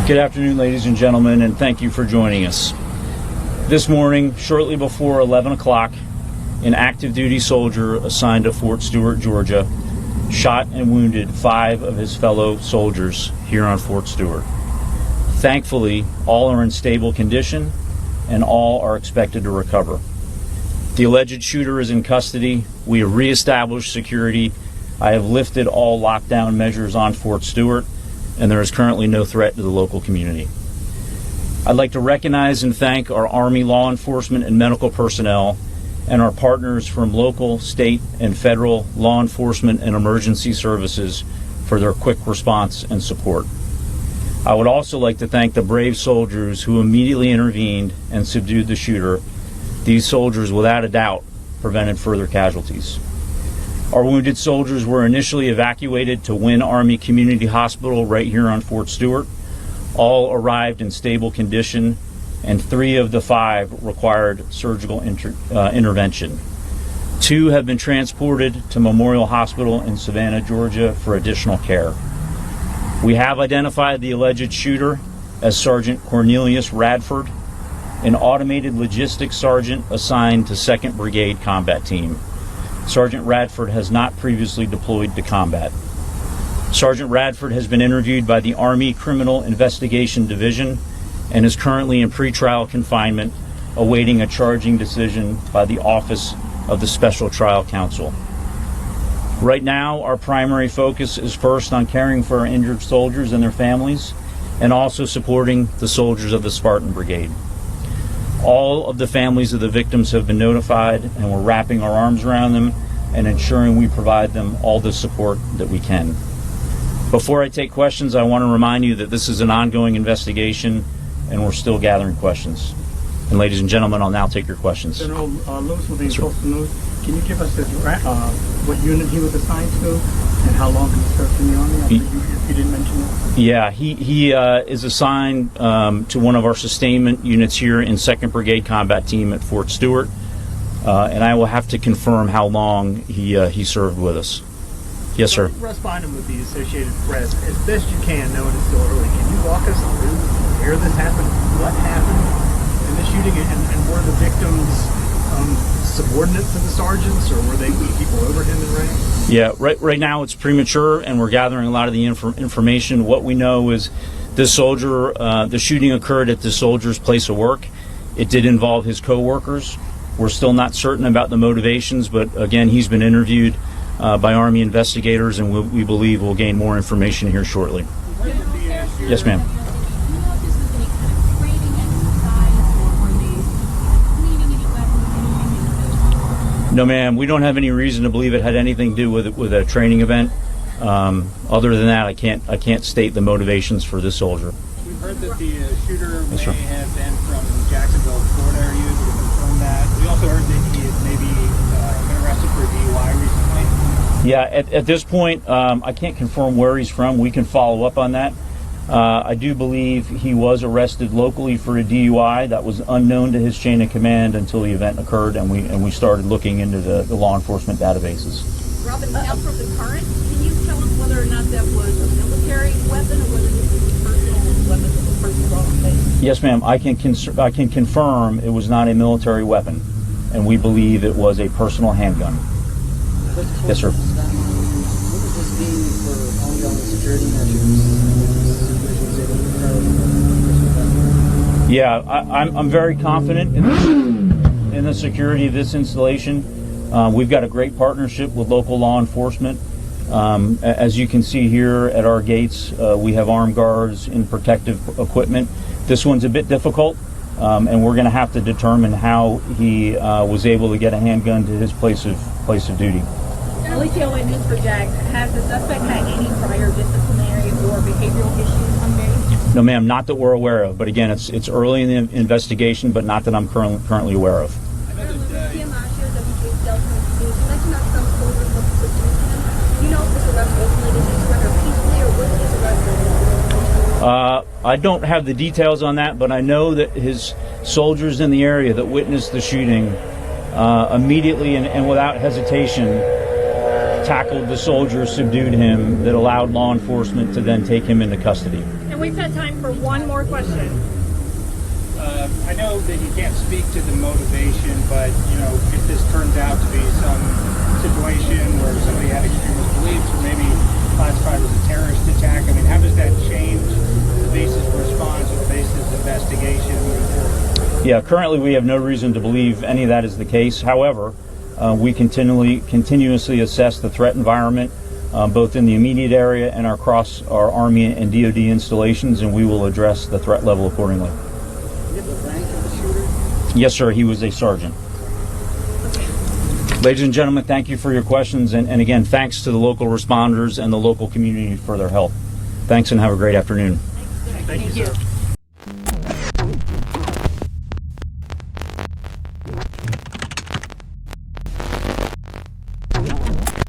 Good afternoon, ladies and gentlemen, and thank you for joining us. This morning, shortly before 11 o'clock, an active duty soldier assigned to Fort Stewart, Georgia, shot and wounded 5 of his fellow soldiers here on Fort Stewart. Thankfully, all are in stable condition and all are expected to recover. The alleged shooter is in custody. We have reestablished security. I have lifted all lockdown measures on Fort Stewart, and there is currently no threat to the local community. I'd like to recognize and thank our Army law enforcement and medical personnel and our partners from local, state, and federal law enforcement and emergency services for their quick response and support. I would also like to thank the brave soldiers who immediately intervened and subdued the shooter. These soldiers, without a doubt, prevented further casualties. Our wounded soldiers were initially evacuated to Wynn Army Community Hospital right here on Fort Stewart. All arrived in stable condition, and 3 of the 5 required surgical intervention. 2 have been transported to Memorial Hospital in Savannah, Georgia for additional care. We have identified the alleged shooter as Sergeant Cornelius Radford, an automated logistics sergeant assigned to 2nd Brigade Combat Team. Sergeant Radford has not previously deployed to combat. Sergeant Radford has been interviewed by the Army Criminal Investigation Division and is currently in pretrial confinement, awaiting a charging decision by the Office of the Special Trial Counsel. Right now, our primary focus is first on caring for our injured soldiers and their families, and also supporting the soldiers of the Spartan Brigade. All of the families of the victims have been notified, and we're wrapping our arms around them and ensuring we provide them all the support that we can. Before I take questions, I want to remind you that this is an ongoing investigation and we're still gathering questions. And ladies and gentlemen, I'll now take your questions. General Lewis will be supposed to know. Can you give us what unit he was assigned to and how long he served in the Army? I think you didn't mention that. Yeah, he is assigned to one of our sustainment units here in 2nd Brigade Combat Team at Fort Stewart, and I will have to confirm how long he served with us. Yes, sir. Russ Bynum with the Associated Press. As best you can, knowing it's still early, can you walk us through where this happened, what happened in the shooting, and were the victims subordinate to the sergeants, or were they people over him in rank? Yeah, right now it's premature, and we're gathering a lot of the information. What we know is this soldier, the shooting occurred at the soldier's place of work. It did involve his co-workers. We're still not certain about the motivations, but again, he's been interviewed by Army investigators, and we believe we'll gain more information here shortly. Yes, ma'am. No, ma'am. We don't have any reason to believe it had anything to do with a training event. Other than that, I can't state the motivations for this soldier. We've heard that the shooter may have been from Jacksonville, Florida. Are you able to confirm that? We also heard that he had maybe been arrested for DUI recently. Yeah, at this point, I can't confirm where he's from. We can follow up on that. I do believe he was arrested locally for a DUI. That was unknown to his chain of command until the event occurred, and we started looking into the law enforcement databases. Robin, now from the current, can you tell us whether or not that was a military weapon or whether this was a personal weapon that the person brought with him? Yes, ma'am. I can confirm it was not a military weapon, and we believe it was a personal handgun. Yes, sir. What does this mean for ongoing security measures? Yeah, I'm very confident in the security of this installation. We've got a great partnership with local law enforcement. As you can see here at our gates, we have armed guards in protective equipment. This one's a bit difficult, and we're going to have to determine how he was able to get a handgun to his place of duty. Alicia News for JAG. Has the suspect had any prior disciplinary or behavioral issues on base? No, ma'am, not that we're aware of. But again, it's early in the investigation, but not that I'm currently aware of. I don't have the details on that, but I know that his soldiers in the area that witnessed the shooting immediately and without hesitation tackled the soldier, subdued him, that allowed law enforcement to then take him into custody. And we've got time for one more question. I know that you can't speak to the motivation, but if this turns out to be some situation where somebody had extremist beliefs or maybe classified as a terrorist attack, I mean, how does that change the basis of response or the basis of investigation moving forward? Yeah, currently we have no reason to believe any of that is the case. However, we continuously assess the threat environment, both in the immediate area and across our Army and DoD installations, and we will address the threat level accordingly. You have the rank of the shooter? Yes, sir. He was a sergeant. Ladies and gentlemen, thank you for your questions, and again, thanks to the local responders and the local community for their help. Thanks, and have a great afternoon. Thank you, sir.